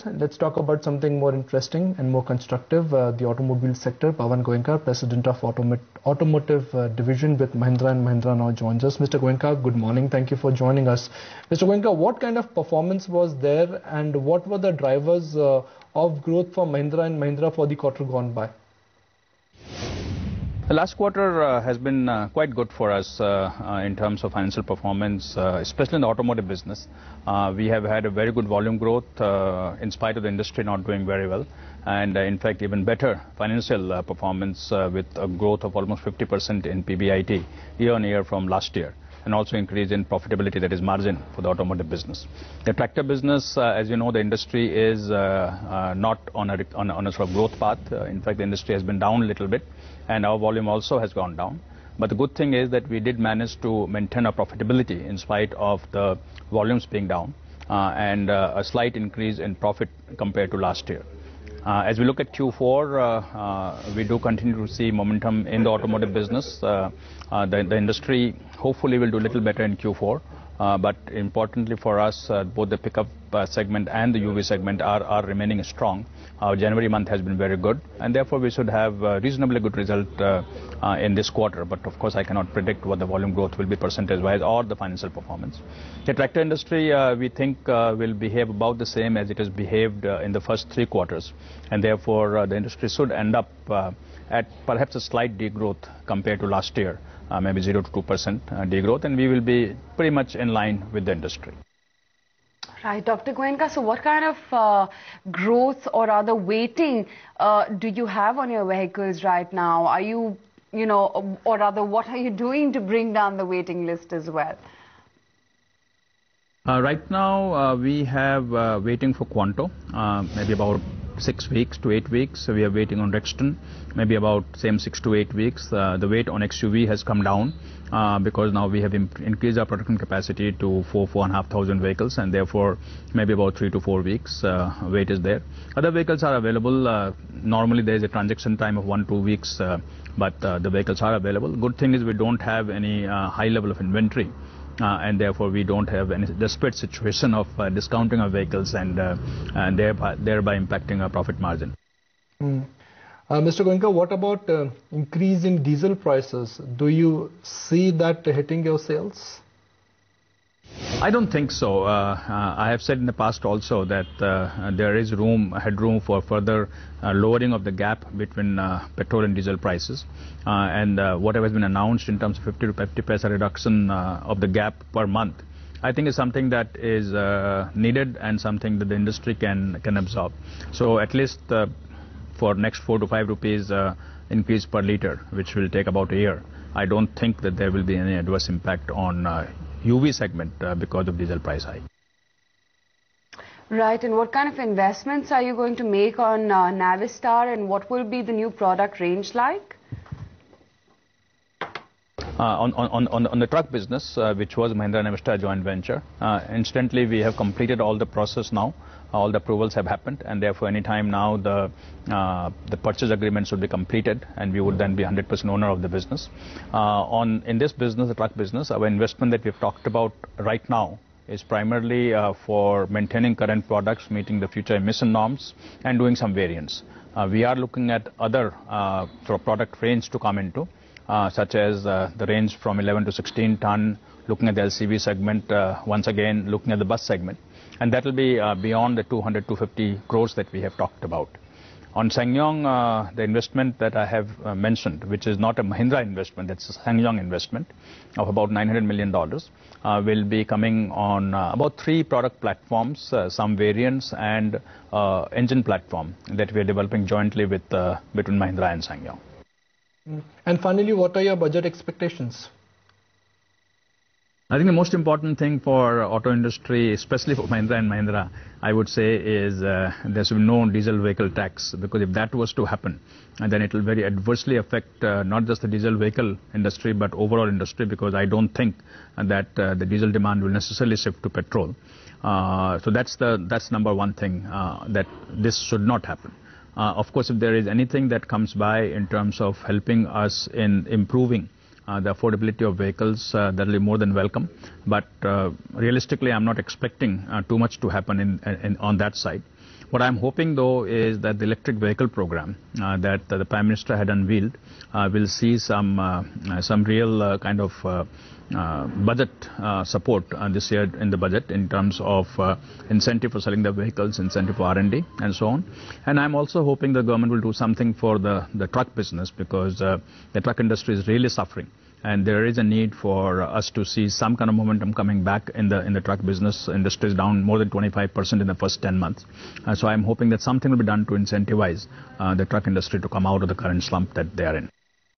Let's talk about something more interesting and more constructive. The automobile sector. Pawan Goenka, President of Automotive Division with Mahindra & Mahindra, now joins us. Mr. Goenka, good morning. Thank you for joining us. Mr. Goenka, what kind of performance was there and what were the drivers of growth for Mahindra & Mahindra for the quarter gone by? The last quarter has been quite good for us in terms of financial performance, especially in the automotive business. We have had a very good volume growth in spite of the industry not doing very well, and in fact even better financial performance with a growth of almost 50% in PBIT year on year from last year, and also increase in profitability, that is margin, for the automotive business. The tractor business, as you know, the industry is not on a sort of growth path. In fact, the industry has been down a little bit, and our volume also has gone down. But the good thing is that we did manage to maintain our profitability in spite of the volumes being down, and a slight increase in profit compared to last year. As we look at Q4, we do continue to see momentum in the automotive business. The industry hopefully will do a little better in Q4. But importantly for us, both the pickup segment and the UV segment are remaining strong. Our January month has been very good, and therefore we should have a reasonably good result in this quarter. But of course, I cannot predict what the volume growth will be percentage-wise or the financial performance. The tractor industry, we think, will behave about the same as it has behaved in the first 3 quarters, and therefore the industry should end up at perhaps a slight degrowth compared to last year. Maybe 0 to 2% degrowth, and we will be pretty much in line with the industry. Right, Dr. Goenka, so what kind of growth or rather weighting do you have on your vehicles right now? Are you, or rather what are you doing to bring down the waiting list as well? Right now we have waiting for Quanto, maybe about 6 weeks to 8 weeks. So we are waiting on Rexton, maybe about same 6 to 8 weeks. The wait on XUV has come down because now we have increased our production capacity to 4,500 vehicles, and therefore maybe about 3 to 4 weeks wait is there. Other vehicles are available. Normally there is a transaction time of 1 to 2 weeks, but the vehicles are available. Good thing is we don't have any high level of inventory. And therefore we don't have any desperate situation of discounting our vehicles and thereby impacting our profit margin. Mr. Goenka, what about increase in diesel prices? Do you see that hitting your sales? I don't think so. I have said in the past also that there is headroom for further lowering of the gap between petrol and diesel prices. And whatever has been announced in terms of 50 to 50 paisa reduction of the gap per month, I think is something that is needed and something that the industry can absorb. So at least for next 4 to 5 rupees increase per litre, which will take about a year, I don't think that there will be any adverse impact on UV segment because of diesel price hike. Right, and what kind of investments are you going to make on Navistar, and what will be the new product range like? On the truck business, which was Mahindra & Navistar joint venture, instantly we have completed all the process now. All the approvals have happened, and therefore any time now the purchase agreement should be completed, and we would then be 100% owner of the business. In this business, the truck business, our investment that we've talked about right now is primarily for maintaining current products, meeting the future emission norms, and doing some variants. We are looking at other sort of product range to come into, such as the range from 11 to 16 ton, looking at the LCV segment, once again looking at the bus segment. And that will be beyond the 200-250 crores that we have talked about. On SsangYong, the investment that I have mentioned, which is not a Mahindra investment, that's a SsangYong investment of about $900 million, will be coming on about 3 product platforms, some variants and engine platform that we are developing jointly with between Mahindra and SsangYong. And finally, what are your budget expectations? I think the most important thing for auto industry, especially for Mahindra and Mahindra, I would say is there should be no diesel vehicle tax, because if that was to happen, then it will very adversely affect not just the diesel vehicle industry but overall industry, because I don't think that the diesel demand will necessarily shift to petrol. So that's number one thing, that this should not happen. Of course, if there is anything that comes by in terms of helping us in improving the affordability of vehicles, that will be more than welcome. But realistically, I'm not expecting too much to happen on that side. What I'm hoping, though, is that the electric vehicle program that the Prime Minister had unveiled will see some real kind of budget support this year in the budget in terms of incentive for selling the vehicles, incentive for R&D and so on. And I'm also hoping the government will do something for the truck business, because the truck industry is really suffering. And there is a need for us to see some kind of momentum coming back in the truck business. Industry is down more than 25% in the first 10 months. So I'm hoping that something will be done to incentivize the truck industry to come out of the current slump that they are in.